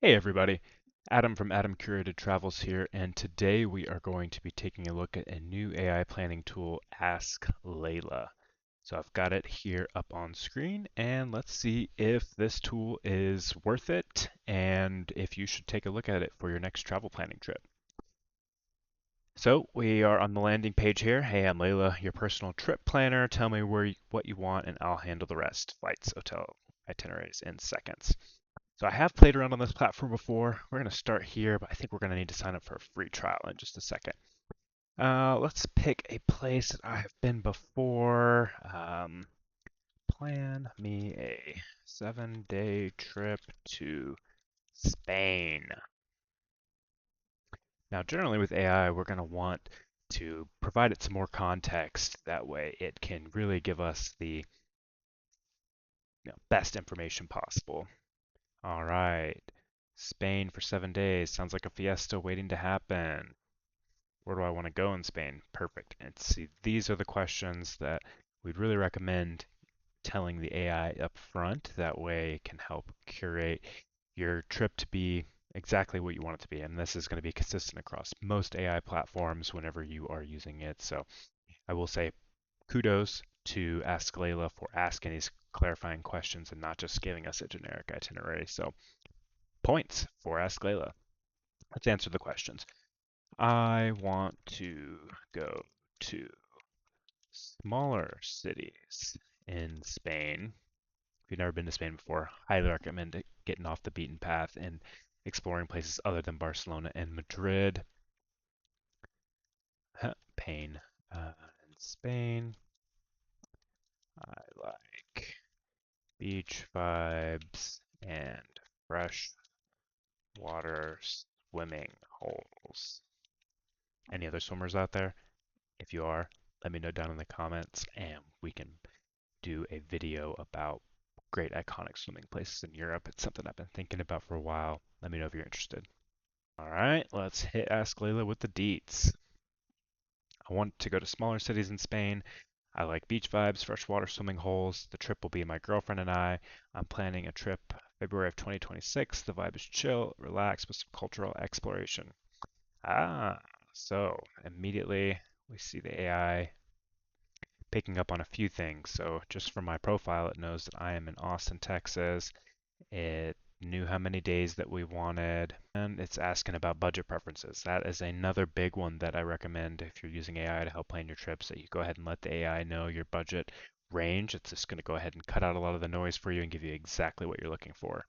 Hey everybody, Adam from Adam Curated Travels here, and today we are going to be taking a look at a new AI planning tool, Ask Layla. So I've got it here up on screen, and let's see if this tool is worth it and if you should take a look at it for your next travel planning trip. So we are on the landing page here. Hey, I'm Layla, your personal trip planner. Tell me what you want, and I'll handle the rest. Flights, hotel, itineraries in seconds. So I have played around on this platform before. We're going to start here, but I think we're going to need to sign up for a free trial in just a second. Let's pick a place that I have been before. Plan me a 7-day trip to Spain. Now, generally with AI, we're going to want to provide it some more context. That way it can really give us the best information possible. All right. Spain for 7 days. Sounds like a fiesta waiting to happen. Where do I want to go in Spain? Perfect. And see, these are the questions that we'd really recommend telling the AI up front. That way it can help curate your trip to be exactly what you want it to be. And this is going to be consistent across most AI platforms whenever you are using it. So I will say kudos to Ask Layla for asking these clarifying questions and not just giving us a generic itinerary. So points for Ask Layla. Let's answer the questions. I want to go to smaller cities in Spain. If you've never been to Spain before, highly recommend getting off the beaten path and exploring places other than Barcelona and Madrid. Pain. In Spain, I like beach vibes and fresh water swimming holes. Any other swimmers out there? If you are, let me know down in the comments and we can do a video about great iconic swimming places in Europe. It's something I've been thinking about for a while. Let me know if you're interested. All right, let's hit Ask Layla with the deets. I want to go to smaller cities in Spain. I like beach vibes, freshwater swimming holes. The trip will be my girlfriend and I. I'm planning a trip February of 2026. The vibe is chill, relaxed with some cultural exploration. Ah, so immediately we see the AI picking up on a few things. So just from my profile, it knows that I am in Austin, Texas. It knew how many days that we wanted, and it's asking about budget preferences. That is another big one that I recommend if you're using AI to help plan your trips, that you go ahead and let the AI know your budget range. It's just going to go ahead and cut out a lot of the noise for you and give you exactly what you're looking for.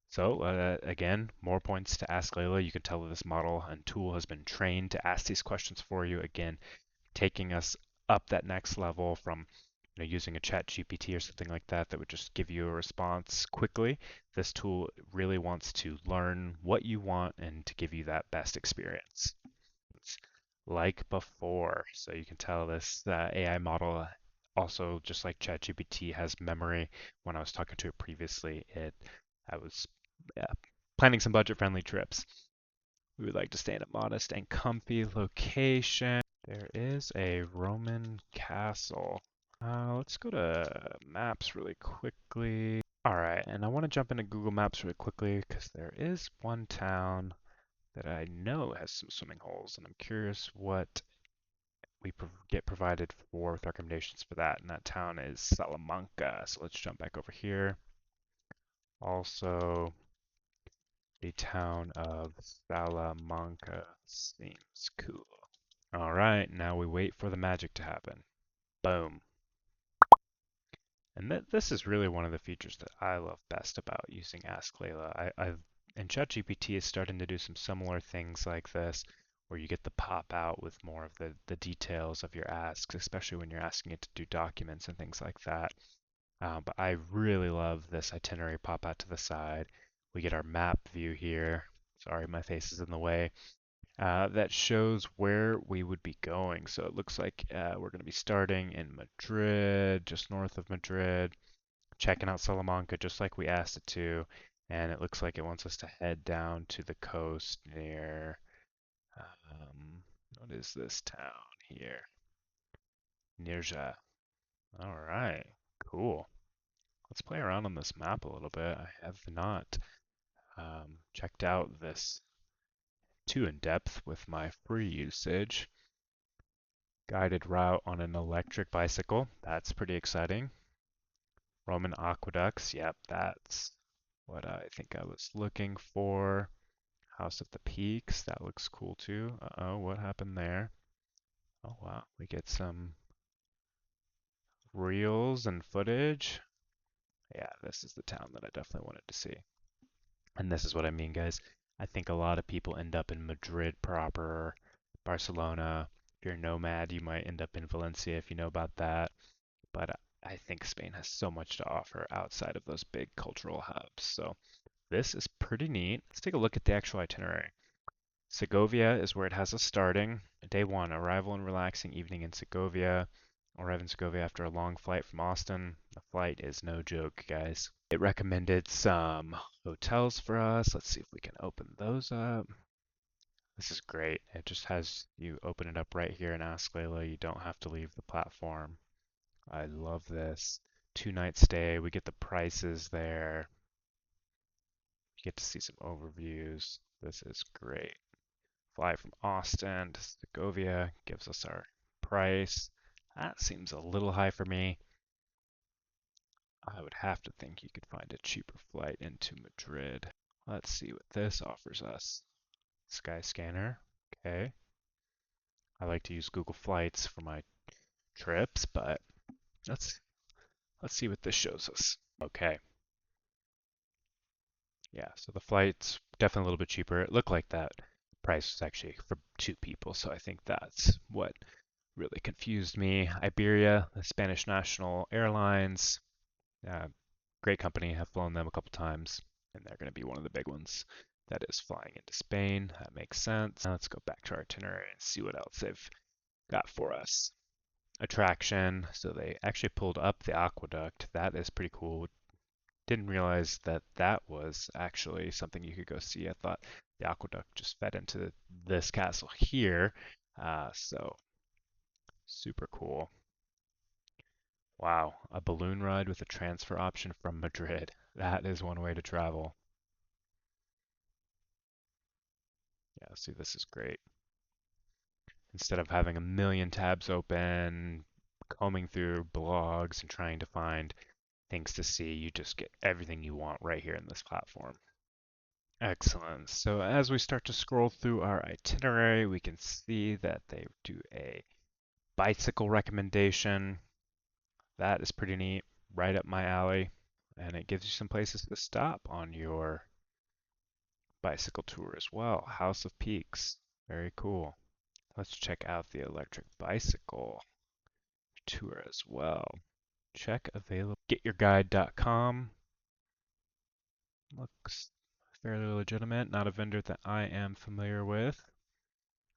So again, more points to Ask Layla. You can tell that this model and tool has been trained to ask these questions for you. Again, taking us up that next level from using a chat GPT or something like that that would just give you a response quickly. This tool really wants to learn what you want and to give you that best experience. It's like before. So you can tell this AI model also, just like ChatGPT, has memory. When I was talking to it previously, I was uh, planning some budget-friendly trips. We would like to stay in a modest and comfy location. There is a Roman castle. Let's go to maps really quickly. All right, and I want to jump into Google Maps really quickly because there is one town that I know has some swimming holes, and I'm curious what we get provided for with recommendations for that. And that town is Salamanca. So let's jump back over here. Also, the town of Salamanca seems cool. All right, now we wait for the magic to happen. Boom. And this is really one of the features that I love best about using Ask Layla. And ChatGPT is starting to do some similar things like this, where you get the pop out with more of the details of your asks, especially when you're asking it to do documents and things like that. But I really love this itinerary pop out to the side. We get our map view here. Sorry, my face is in the way. That shows where we would be going. So it looks like we're going to be starting in Madrid, just north of Madrid, checking out Salamanca just like we asked it to. And it looks like it wants us to head down to the coast near, what is this town here? Nirja. All right, cool. Let's play around on this map a little bit. I have not checked out this too in depth with my free usage. Guided route on an electric bicycle. That's pretty exciting. Roman aqueducts. Yep, that's what I think I was looking for. House of the Peaks. That looks cool too. Uh-oh, what happened there? Oh wow, we get some reels and footage. Yeah, this is the town that I definitely wanted to see. And this is what I mean, guys. I think a lot of people end up in Madrid proper, Barcelona. If you're a nomad, you might end up in Valencia if you know about that. But I think Spain has so much to offer outside of those big cultural hubs. So this is pretty neat. Let's take a look at the actual itinerary. Segovia is where it has us starting. Day one, arrival and relaxing evening in Segovia. Arrive in Segovia after a long flight from Austin. The flight is no joke, guys. It recommended some hotels for us. Let's see if we can open those up. This is great. It just has you open it up right here and ask Layla. You don't have to leave the platform. I love this. 2 night stay. We get the prices there. You get to see some overviews. This is great. Fly from Austin to Segovia gives us our price. That seems a little high for me. I would have to think you could find a cheaper flight into Madrid. Let's see what this offers us. Skyscanner. Okay. I like to use Google Flights for my trips, but let's let's see what this shows us. Okay. Yeah, so the flight's definitely a little bit cheaper. It looked like that price was actually for 2 people, so I think that's what really confused me. Iberia, the Spanish national airlines, uh, great company. Have flown them a couple times, and they're going to be one of the big ones. That is flying into Spain. That makes sense. Now let's go back to our itinerary and see what else they've got for us. Attraction. So they actually pulled up the aqueduct. That is pretty cool. Didn't realize that that was actually something you could go see. I thought the aqueduct just fed into this castle here. So super cool. Wow, a balloon ride with a transfer option from Madrid. That is one way to travel. Yeah, see, this is great. Instead of having a million tabs open, combing through blogs and trying to find things to see, you just get everything you want right here in this platform. Excellent. So as we start to scroll through our itinerary, we can see that they do a bicycle recommendation. That is pretty neat, right up my alley. And it gives you some places to stop on your bicycle tour as well. House of Peaks, very cool. Let's check out the electric bicycle tour as well. Check available. Getyourguide.com looks fairly legitimate. Not a vendor that I am familiar with,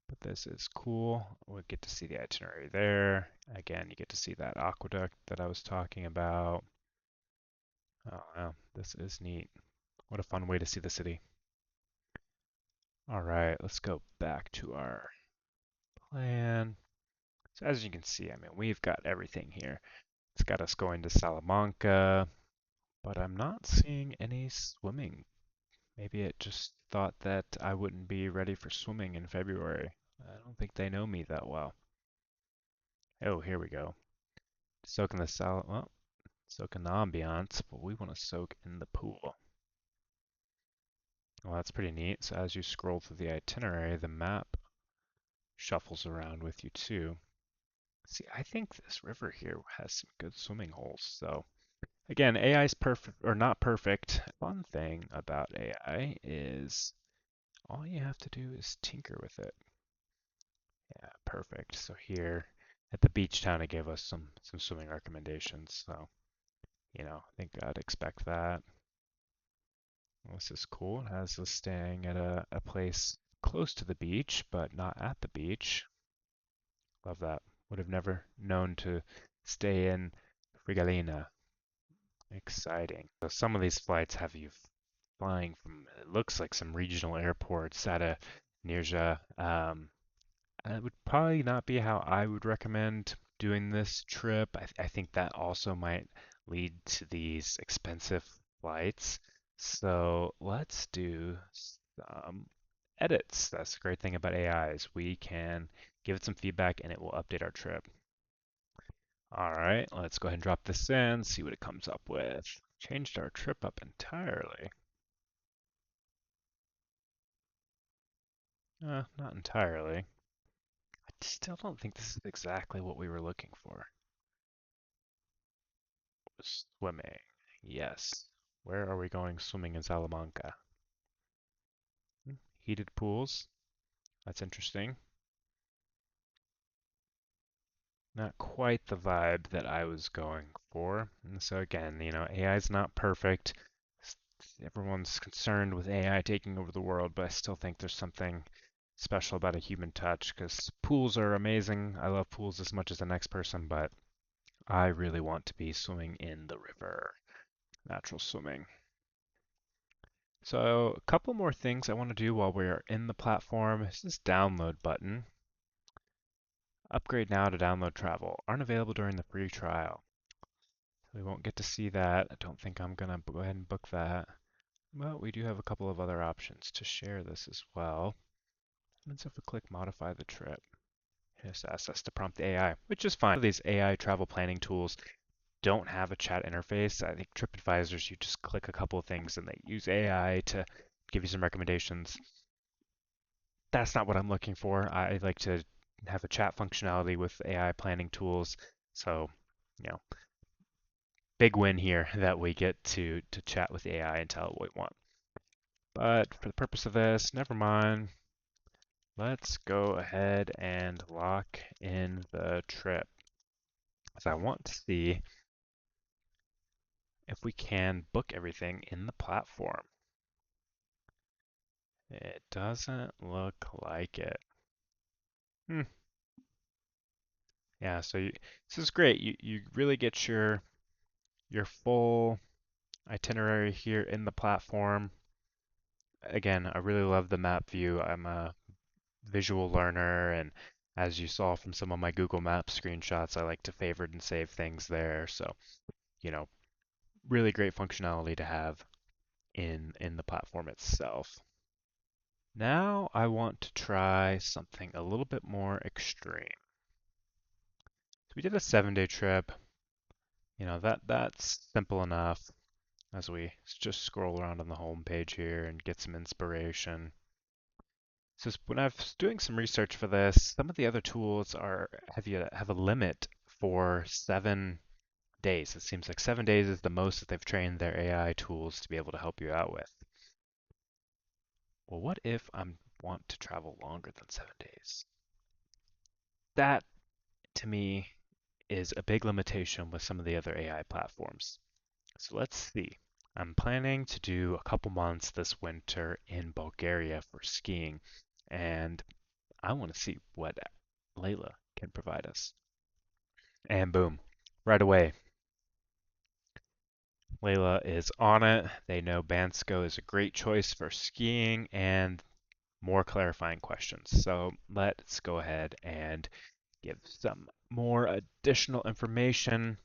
but this is cool. We'll get to see the itinerary there. Again, you get to see that aqueduct that I was talking about. Oh, wow, this is neat. What a fun way to see the city. All right, let's go back to our plan. So as you can see, I mean, we've got everything here. It's got us going to Salamanca, but I'm not seeing any swimming. Maybe it just thought that I wouldn't be ready for swimming in February. I don't think they know me that well. Oh, here we go. Soak in the well, soak in the ambiance, but we want to soak in the pool. Well, that's pretty neat. So as you scroll through the itinerary, the map shuffles around with you too. See, I think this river here has some good swimming holes. So again, AI is perfect or not perfect. Fun thing about AI is all you have to do is tinker with it. Yeah, perfect. So here at the beach town, it gave us some swimming recommendations. So, I think I'd expect that. Well, this is cool. It has us staying at a place close to the beach, but not at the beach. Love that. Would have never known to stay in Frigalina. Exciting. So some of these flights have you flying from, it looks like some regional airports out of Nirja. It would probably not be how I would recommend doing this trip. I think that also might lead to these expensive flights. So let's do some edits. That's the great thing about AI is we can give it some feedback and it will update our trip. All right, let's go ahead and drop this in, see what it comes up with. Changed our trip up entirely. Not entirely. I still don't think this is exactly what we were looking for. Swimming. Yes. Where are we going swimming in Salamanca? Heated pools. That's interesting. Not quite the vibe that I was going for. And so again, AI is not perfect. Everyone's concerned with AI taking over the world, but I still think there's something special about a human touch because pools are amazing. I love pools as much as the next person, but I really want to be swimming in the river. Natural swimming. So a couple more things I want to do while we're in the platform is this download button. Upgrade now to download travel. Aren't available during the free trial. So we won't get to see that. I don't think I'm going to go ahead and book that. But we do have a couple of other options to share this as well. Let's if we click modify the trip. It just asks us to prompt the AI, which is fine. These AI travel planning tools don't have a chat interface. I think TripAdvisors, you just click a couple of things and they use AI to give you some recommendations. That's not what I'm looking for. I like to have a chat functionality with AI planning tools. So, you know, big win here that we get to chat with AI and tell it what we want. But for the purpose of this, never mind. Let's go ahead and lock in the trip. So I want to see if we can book everything in the platform. It doesn't look like it. Hmm. Yeah, so this is great. You really get your full itinerary here in the platform. Again, I really love the map view. I'm a visual learner, and as you saw from some of my Google Maps screenshots, I like to favorite and save things there. So, you know, really great functionality to have in the platform itself. Now I want to try something a little bit more extreme. So we did a 7-day trip. That's simple enough as we just scroll around on the home page here and get some inspiration. So when I was doing some research for this, some of the other tools have a limit for 7 days. It seems like 7 days is the most that they've trained their AI tools to be able to help you out with. Well, what if I want to travel longer than 7 days? That, to me, is a big limitation with some of the other AI platforms. So let's see. I'm planning to do a couple months this winter in Bulgaria for skiing, and I want to see what Layla can provide us. And boom, right away, Layla is on it. They know Bansko is a great choice for skiing and more clarifying questions. So let's go ahead and give some more additional information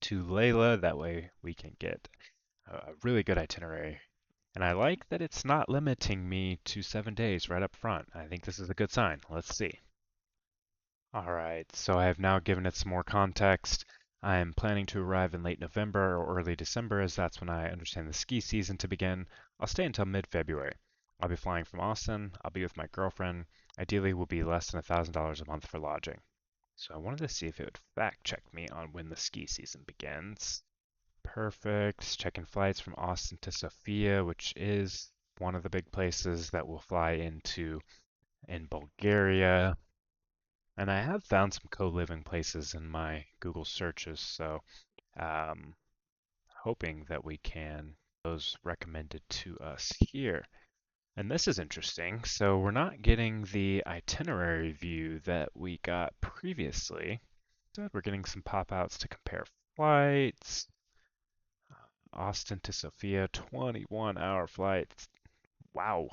to Layla. That way we can get a really good itinerary. And I like that it's not limiting me to 7 days right up front. I think this is a good sign. Let's see. All right, so I have now given it some more context. I am planning to arrive in late November or early December, as that's when I understand the ski season to begin. I'll stay until mid-February. I'll be flying from Austin. I'll be with my girlfriend. Ideally, will be less than $1,000 a month for lodging. So I wanted to see if it would fact check me on when the ski season begins. Perfect. Checking flights from Austin to Sofia, which is one of the big places that we'll fly into in Bulgaria. And I have found some co-living places in my Google searches, so um, hoping that we can those recommended to us here. And this is interesting. So we're not getting the itinerary view that we got previously. Instead, we're getting some pop-outs to compare flights. Austin to Sofia, 21-hour flight. Wow,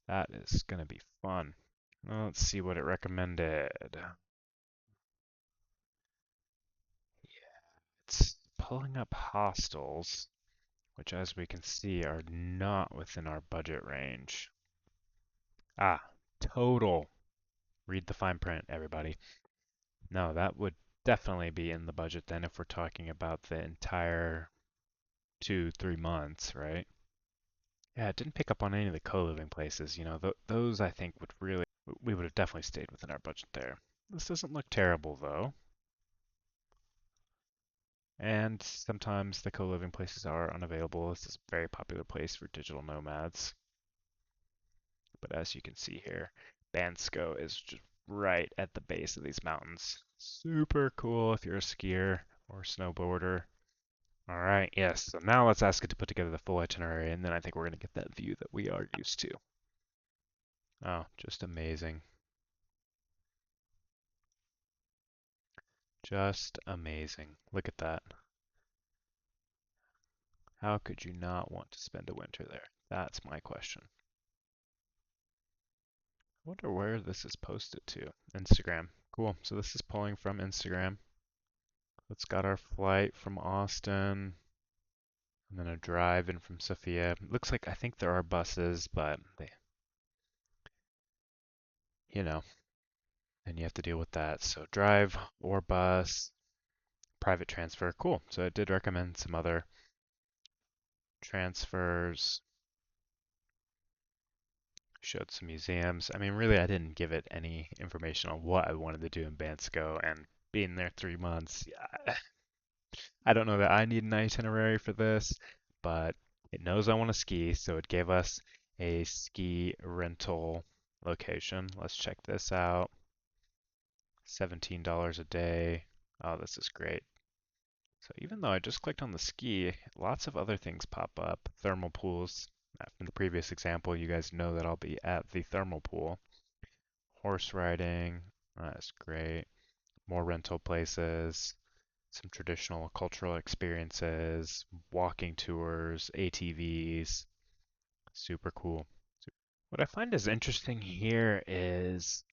that is going to be fun. Well, let's see what it recommended. It's pulling up hostels. which as we can see are not within our budget range. Ah, total. Read the fine print, everybody. No, that would definitely be in the budget then if we're talking about the entire 2, 3 months, right? Yeah, it didn't pick up on any of the co-living places. Those I think would really, we would have definitely stayed within our budget there. This doesn't look terrible though. And sometimes the co-living places are unavailable. This is a very popular place for digital nomads. But as you can see here, Bansko is just right at the base of these mountains. Super cool if you're a skier or snowboarder. All right, yes. So now let's ask it to put together the full itinerary, and then I think we're going to get that view that we are used to. Oh, just amazing. Just amazing. Look at that. How could you not want to spend a winter there? That's my question. I wonder where this is posted to. Instagram. Cool. So this is pulling from Instagram. It's got our flight from Austin and then a drive in from Sofia. Looks like I think there are buses, but you know, and you have to deal with that. So drive or bus, private transfer. Cool. So it did recommend some other transfers. Showed some museums. I mean, really, I didn't give it any information on what I wanted to do in Bansko, and being there 3 months, yeah, I don't know that I need an itinerary for this, but it knows I want to ski, so it gave us a ski rental location. Let's check this out. $17 a day. Oh, this is great. So even though I just clicked on the ski, lots of other things pop up. Thermal pools. From the previous example, you guys know that I'll be at the thermal pool. Horse riding. That's great. More rental places. Some traditional cultural experiences. Walking tours. ATVs. Super cool. What I find is interesting here is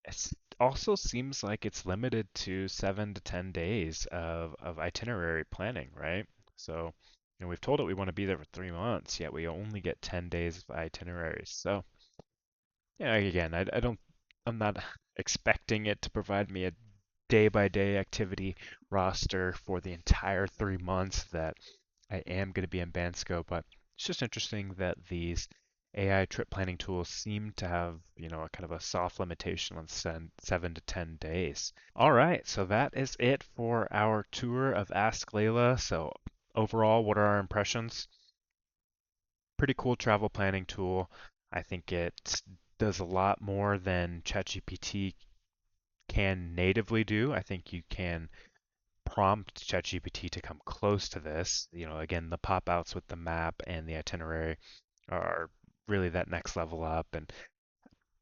it also seems like it's limited to 7 to 10 days of itinerary planning, right? So, we've told it we want to be there for 3 months, yet we only get 10 days of itineraries. So, yeah, again, I don't, I'm not expecting it to provide me a day by day activity roster for the entire 3 months that I am going to be in Bansko, but it's just interesting that these AI trip planning tools seem to have, a kind of a soft limitation on 7 to 10 days. All right, so that is it for our tour of Ask Layla. So overall, what are our impressions? Pretty cool travel planning tool. I think it does a lot more than ChatGPT can natively do. I think you can prompt ChatGPT to come close to this. Again, the pop outs with the map and the itinerary are really that next level up. And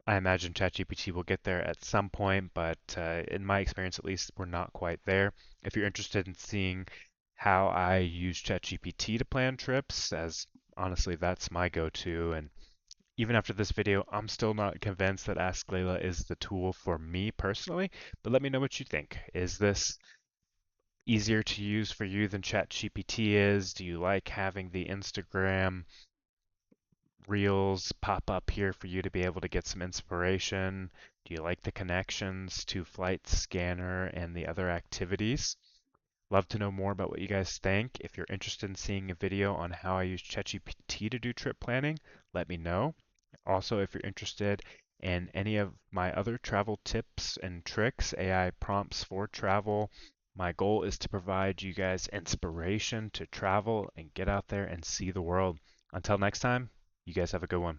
I imagine ChatGPT will get there at some point, but in my experience, at least, we're not quite there. If you're interested in seeing how I use ChatGPT to plan trips, as honestly, that's my go-to. And even after this video, I'm still not convinced that Ask Layla is the tool for me personally, but let me know what you think. Is this easier to use for you than ChatGPT is? Do you like having the Instagram Reels pop up here for you to be able to get some inspiration? Do you like the connections to Flight Scanner and the other activities? Love to know more about what you guys think. If you're interested in seeing a video on how I use ChatGPT to do trip planning, let me know. Also, if you're interested in any of my other travel tips and tricks, AI prompts for travel, my goal is to provide you guys inspiration to travel and get out there and see the world. Until next time, you guys have a good one.